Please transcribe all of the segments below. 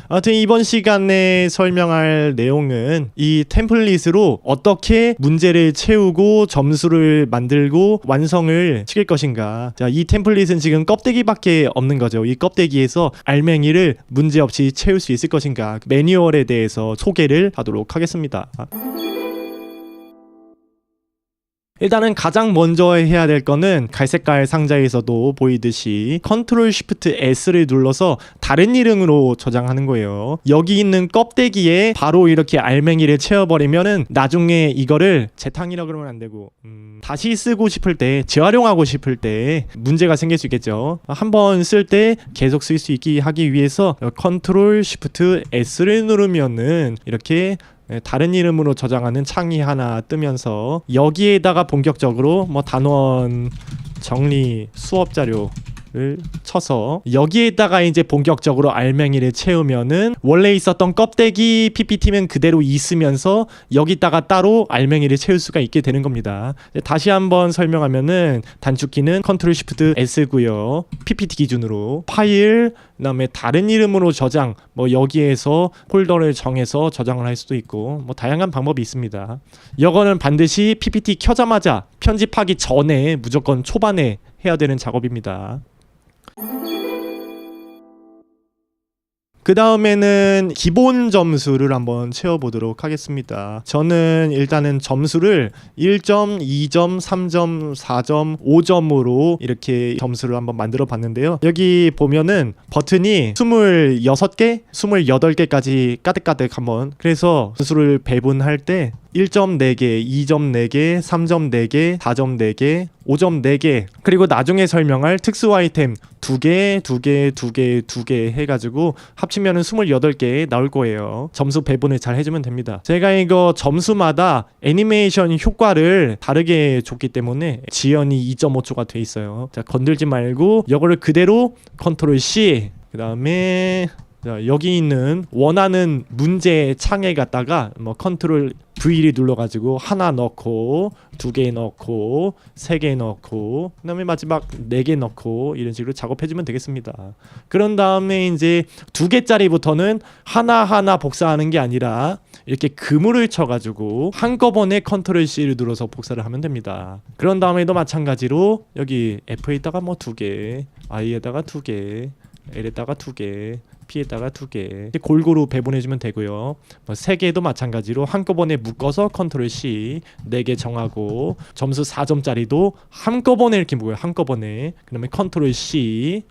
아무튼 이번 시간에 설명할 내용은 이 템플릿으로 어떻게 문제를 채우고 점수를 만들고 완성을 시킬 것인가. 자, 이 템플릿은 지금 껍데기밖에 없는 거죠. 이 껍데기에서 알맹이를 문제없이 채울 수 있을 것인가. 매뉴얼에 대해서 소개를 하도록 하겠습니다. 일단은 가장 먼저 해야 될 거는 갈색깔 상자에서도 보이듯이 컨트롤 쉬프트 S를 눌러서 다른 이름으로 저장하는 거예요. 여기 있는 껍데기에 바로 이렇게 알맹이를 채워버리면은 나중에 이거를 재탕이라 그러면 안 되고 다시 쓰고 싶을 때, 재활용하고 싶을 때 문제가 생길 수 있겠죠. 한번 쓸 때 계속 쓸 수 있게 하기 위해서 컨트롤 쉬프트 S를 누르면은 이렇게 다른 이름으로 저장하는 창이 하나 뜨면서 여기에다가 본격적으로 뭐 단원 정리 수업 자료를 쳐서 여기에다가 이제 본격적으로 알맹이를 채우면은 원래 있었던 껍데기 PPT면 그대로 있으면서 여기다가 따로 알맹이를 채울 수가 있게 되는 겁니다. 다시 한번 설명하면은 단축키는 컨트롤 쉬프트 S고요. PPT 기준으로 파일, 그다음에 다른 이름으로 저장, 뭐 여기에서 폴더를 정해서 저장을 할 수도 있고 뭐 다양한 방법이 있습니다. 이거는 반드시 PPT 켜자마자 편집하기 전에 무조건 초반에 해야 되는 작업입니다. 그 다음에는 기본 점수를 한번 채워보도록 하겠습니다. 저는 일단은 점수를 1점, 2점, 3점, 4점, 5점으로 이렇게 점수를 한번 만들어 봤는데요. 여기 보면은 버튼이 26개, 28개까지 까득까득 한번, 그래서 점수를 배분할 때 1점 4개, 2점 4개, 3점 4개, 4점 4개, 5점 4개, 그리고 나중에 설명할 특수 아이템 2개, 2개, 2개, 2개 해가지고 합치면은 28개 나올 거예요. 점수 배분을 잘 해주면 됩니다. 제가 이거 점수마다 애니메이션 효과를 다르게 줬기 때문에 지연이 2.5초가 돼 있어요. 자, 건들지 말고 이거를 그대로 컨트롤 C, 그 다음에 여기 있는 원하는 문제 창에 갖다가 뭐 컨트롤 V를 눌러가지고 하나 넣고 2개 넣고 3개 넣고 그 다음에 마지막 4개 넣고 이런 식으로 작업해주면 되겠습니다. 그런 다음에 이제 2개짜리부터는 하나하나 복사하는 게 아니라 이렇게 그물을 쳐가지고 한꺼번에 컨트롤 C를 눌러서 복사를 하면 됩니다. 그런 다음에도 마찬가지로 여기 F에다가 뭐 2개, I에다가 2개, L에다가 2개, P에다가 2개 골고루 배분해주면 되고요. 뭐 3개도 마찬가지로 한꺼번에 묶어서 컨트롤 C 4개 정하고 점수 4점짜리도 한꺼번에 이렇게 묶어요. 한꺼번에. 그 다음에 컨트롤 C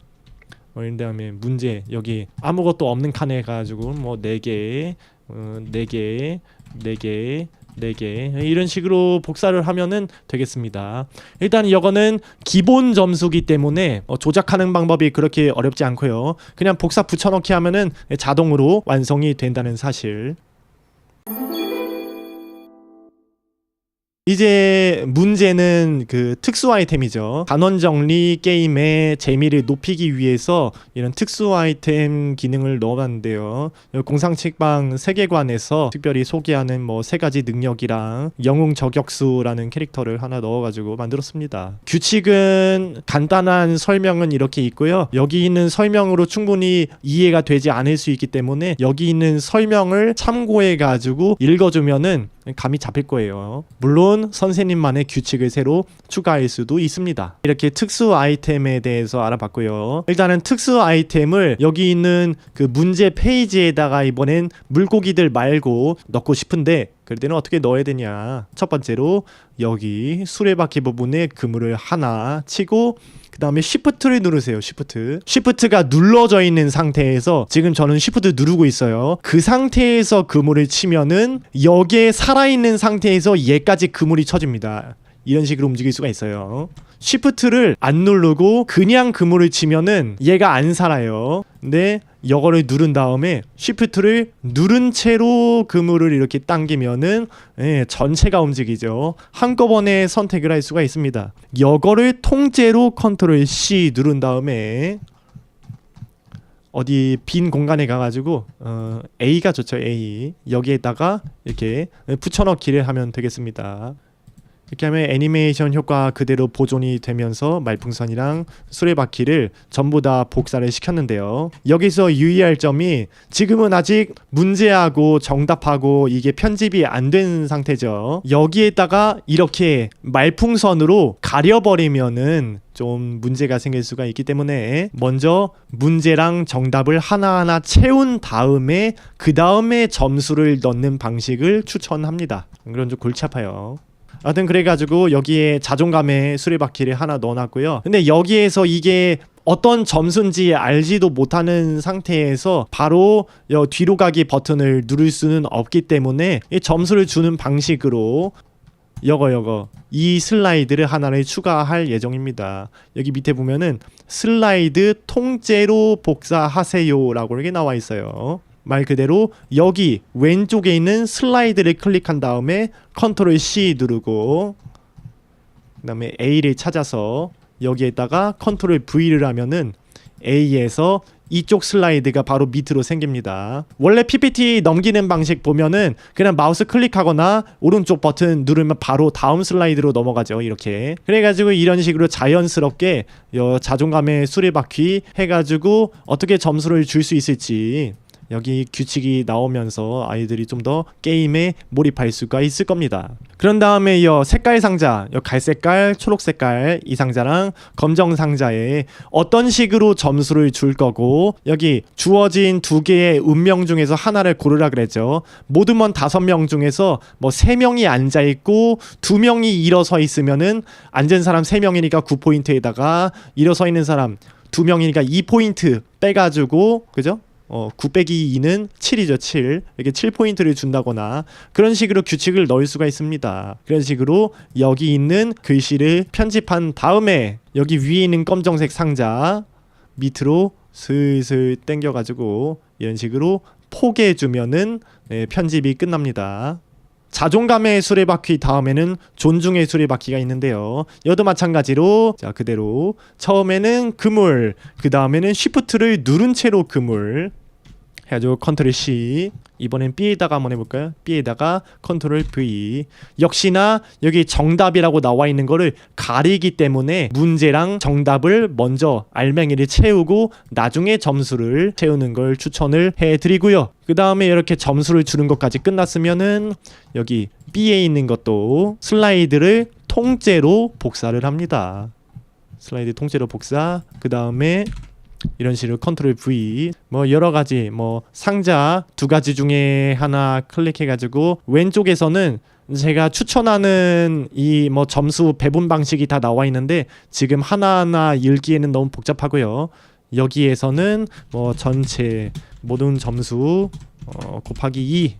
그 다음에 문제 여기 아무것도 없는 칸에 가지고 뭐 4개 4개 4개 4개 이런 식으로 복사를 하면은 되겠습니다. 일단 이거는 기본 점수기 때문에 조작하는 방법이 그렇게 어렵지 않고요. 그냥 복사 붙여넣기 하면은 자동으로 완성이 된다는 사실. 이제 문제는 그 특수 아이템이죠. 단원 정리 게임의 재미를 높이기 위해서 이런 특수 아이템 기능을 넣어봤는데요. 공상 책방 세계관에서 특별히 소개하는 뭐 3가지 능력이랑 영웅 저격수라는 캐릭터를 하나 넣어가지고 만들었습니다. 규칙은 간단한 설명은 이렇게 있고요. 여기 있는 설명으로 충분히 이해가 되지 않을 수 있기 때문에 여기 있는 설명을 참고해가지고 읽어주면은 감이 잡힐 거예요. 물론 선생님만의 규칙을 새로 추가할 수도 있습니다. 이렇게 특수 아이템에 대해서 알아봤고요. 일단은 특수 아이템을 여기 있는 그 문제 페이지에다가 이번엔 물고기들 말고 넣고 싶은데 그럴 때는 어떻게 넣어야 되냐. 첫 번째로 여기 수레바퀴 부분에 그물을 하나 치고 그 다음에 Shift를 누르세요. Shift가 눌러져 있는 상태에서 지금 저는 Shift 누르고 있어요. 그 상태에서 그물을 치면은 여기에 살아있는 상태에서 얘까지 그물이 쳐집니다. 이런 식으로 움직일 수가 있어요. Shift를 안 누르고 그냥 그물을 치면은 얘가 안 살아요. 근데 이거를 누른 다음에 Shift를 누른 채로 그물을 이렇게 당기면은 전체가 움직이죠. 한꺼번에 선택을 할 수가 있습니다. 이거를 통째로 컨트롤 C 누른 다음에 어디 빈 공간에 가가지고 A가 좋죠. A 여기에다가 이렇게 붙여넣기를 하면 되겠습니다. 이렇게 하면 애니메이션 효과 그대로 보존이 되면서 말풍선이랑 수레바퀴를 전부 다 복사를 시켰는데요. 여기서 유의할 점이 지금은 아직 문제하고 정답하고 이게 편집이 안 된 상태죠. 여기에다가 이렇게 말풍선으로 가려버리면은 좀 문제가 생길 수가 있기 때문에 먼저 문제랑 정답을 하나하나 채운 다음에 그 다음에 점수를 넣는 방식을 추천합니다. 그런 좀 골치 아파요. 하여튼 그래가지고 여기에 자존감의 수레바퀴를 하나 넣어놨고요. 근데 여기에서 이게 어떤 점수인지 알지도 못하는 상태에서 바로 뒤로 가기 버튼을 누를 수는 없기 때문에 이 점수를 주는 방식으로 이 슬라이드를 하나를 추가할 예정입니다. 여기 밑에 보면은 슬라이드 통째로 복사하세요 라고 이렇게 나와 있어요. 말 그대로 여기 왼쪽에 있는 슬라이드를 클릭한 다음에 컨트롤 C 누르고 그 다음에 A를 찾아서 여기에다가 컨트롤 V를 하면은 A에서 이쪽 슬라이드가 바로 밑으로 생깁니다. 원래 PPT 넘기는 방식 보면은 그냥 마우스 클릭하거나 오른쪽 버튼 누르면 바로 다음 슬라이드로 넘어가죠. 이렇게. 그래가지고 이런 식으로 자연스럽게 자존감의 수레바퀴 해가지고 어떻게 점수를 줄 수 있을지 여기 규칙이 나오면서 아이들이 좀 더 게임에 몰입할 수가 있을 겁니다. 그런 다음에 이 색깔 상자, 갈색깔, 초록색깔 이 상자랑 검정 상자에 어떤 식으로 점수를 줄 거고 여기 주어진 두 개의 운명 중에서 하나를 고르라 그랬죠. 모두면 5명 중에서 뭐 3명이 앉아있고 2명이 일어서 있으면은 앉은 사람 3명이니까 9포인트에다가 일어서 있는 사람 2명이니까 2포인트 빼가지고 그죠? 9 빼기 2는 7이죠. 7. 이렇게 7포인트를 준다거나 그런 식으로 규칙을 넣을 수가 있습니다. 그런 식으로 여기 있는 글씨를 편집한 다음에 여기 위에 있는 검정색 상자 밑으로 슬슬 당겨가지고 이런 식으로 포개주면은 편집이 끝납니다. 자존감의 수레바퀴 다음에는 존중의 수레바퀴가 있는데요. 여도 마찬가지로 자 그대로 처음에는 그물, 그 다음에는 쉬프트를 누른 채로 그물 해가지고 컨트롤 C, 이번엔 B에다가 한번 해볼까요? B에다가 컨트롤 V. 역시나 여기 정답이라고 나와 있는 거를 가리기 때문에 문제랑 정답을 먼저 알맹이를 채우고 나중에 점수를 채우는 걸 추천을 해드리고요. 그 다음에 이렇게 점수를 주는 것까지 끝났으면은 여기 B에 있는 것도 슬라이드를 통째로 복사를 합니다. 슬라이드 통째로 복사. 그 다음에 이런 식으로 컨트롤 V 뭐 여러가지 뭐 상자 2가지 중에 하나 클릭해가지고 왼쪽에서는 제가 추천하는 이 뭐 점수 배분 방식이 다 나와 있는데 지금 하나하나 읽기에는 너무 복잡하고요. 여기에서는 뭐 전체 모든 점수 곱하기 2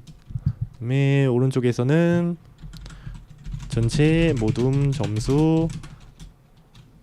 그다음에 오른쪽에서는 전체 모든 점수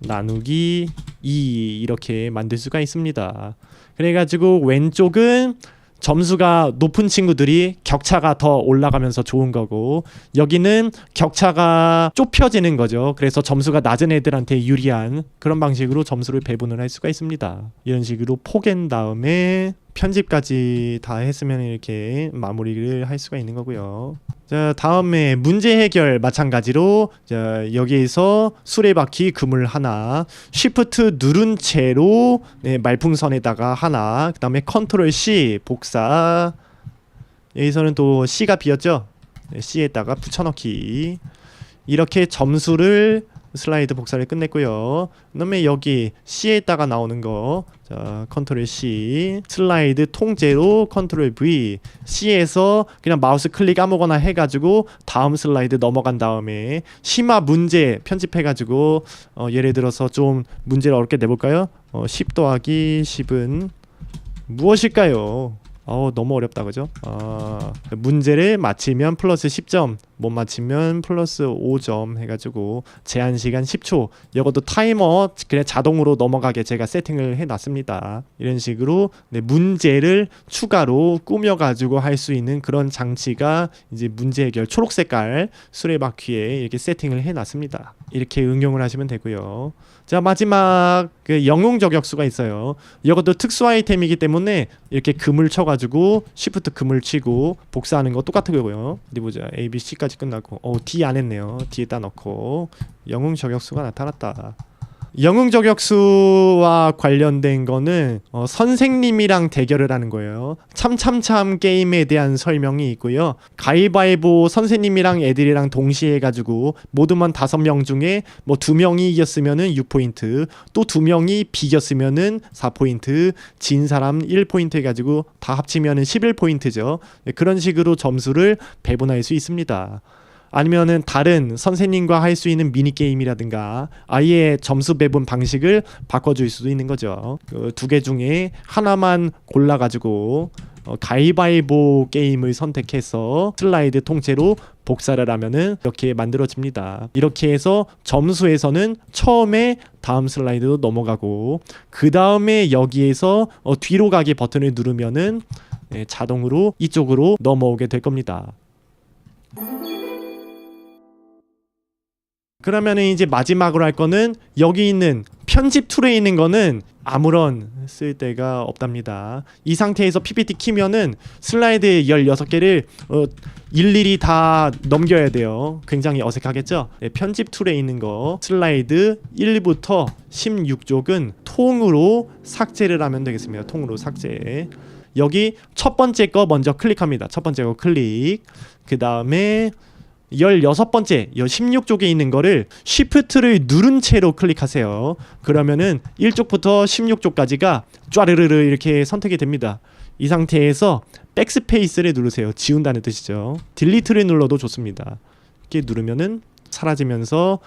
나누기 2 이렇게 만들 수가 있습니다. 그래가지고 왼쪽은 점수가 높은 친구들이 격차가 더 올라가면서 좋은 거고 여기는 격차가 좁혀지는 거죠. 그래서 점수가 낮은 애들한테 유리한 그런 방식으로 점수를 배분을 할 수가 있습니다. 이런 식으로 포갠 다음에 편집까지 다 했으면 이렇게 마무리를 할 수가 있는 거고요. 자 다음에 문제 해결 마찬가지로 자 여기에서 수레바퀴 그물 하나, 쉬프트 누른 채로 말풍선에다가 하나, 그 다음에 컨트롤 C 복사. 여기서는 또 C가 비었죠. C에다가 붙여넣기. 이렇게 점수를 슬라이드 복사를 끝냈고요. 그다음에 여기 C에다가 나오는 거, 자 컨트롤 C, 슬라이드 통째로 컨트롤 V, C에서 그냥 마우스 클릭 아무거나 해가지고 다음 슬라이드 넘어간 다음에 심화 문제 편집해가지고 예를 들어서 좀 문제를 어렵게 내볼까요? 10 더하기 10은 무엇일까요? 너무 어렵다 그죠? 문제를 맞히면 플러스 10점, 못 맞히면 플러스 5점 해가지고 제한시간 10초. 이것도 타이머 그냥 자동으로 넘어가게 제가 세팅을 해놨습니다. 이런 식으로 문제를 추가로 꾸며가지고 할 수 있는 그런 장치가 이제 문제 해결 초록색깔 수레바퀴에 이렇게 세팅을 해놨습니다. 이렇게 응용을 하시면 되고요. 자 마지막 그 영웅 저격수가 있어요. 이것도 특수 아이템이기 때문에 이렇게 금을 쳐가지고 쉬프트 금을 치고 복사하는 거 똑같은 거고요. 어디 보자. A, B, C까지 여기까지 끝나고 D 안 했네요. D에다 넣고 영웅 저격수가 나타났다. 영웅 저격수와 관련된 거는 선생님이랑 대결을 하는 거예요. 참참참 게임에 대한 설명이 있고요. 가위바위보 선생님이랑 애들이랑 동시에 해가지고 모두만 5명 중에 뭐 2명이 이겼으면은 6포인트, 또 2명이 비겼으면은 4포인트, 진 사람 1포인트 해가지고 다 합치면은 11포인트죠. 그런 식으로 점수를 배분할 수 있습니다. 아니면은 다른 선생님과 할 수 있는 미니게임이라든가 아예 점수 배분 방식을 바꿔줄 수도 있는 거죠. 그 2개 중에 하나만 골라가지고 가위바위보 게임을 선택해서 슬라이드 통째로 복사를 하면은 이렇게 만들어집니다. 이렇게 해서 점수에서는 처음에 다음 슬라이드로 넘어가고 그 다음에 여기에서 뒤로 가기 버튼을 누르면은 자동으로 이쪽으로 넘어오게 될 겁니다. 그러면은 이제 마지막으로 할 거는 여기 있는 편집 툴에 있는 거는 아무런 쓸데가 없답니다. 이 상태에서 PPT 키면은 슬라이드 16개를 일일이 다 넘겨야 돼요. 굉장히 어색하겠죠? 네, 편집 툴에 있는 거 슬라이드 1부터 16쪽은 통으로 삭제를 하면 되겠습니다. 통으로 삭제. 여기 첫 번째 거 먼저 클릭합니다. 첫 번째 거 클릭. 그 다음에 16번째 16쪽에 있는 거를 Shift를 누른 채로 클릭하세요. 그러면은 1쪽부터 16쪽까지가 쫘르르르 이렇게 선택이 됩니다. 이 상태에서 백스페이스를 누르세요. 지운다는 뜻이죠. 딜리트를 눌러도 좋습니다. 이렇게 누르면은 사라지면서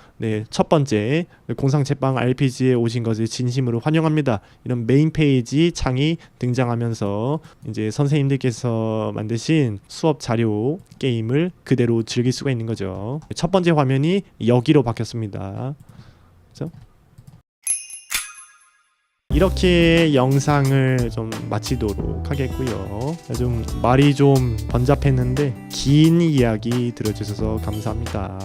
첫 번째 공상제빵 RPG에 오신 것을 진심으로 환영합니다. 이런 메인 페이지 창이 등장하면서 이제 선생님들께서 만드신 수업 자료 게임을 그대로 즐길 수가 있는 거죠. 첫 번째 화면이 여기로 바뀌었습니다. 그렇죠? 이렇게 영상을 좀 마치도록 하겠고요. 좀 말이 좀 번잡했는데 긴 이야기 들어주셔서 감사합니다.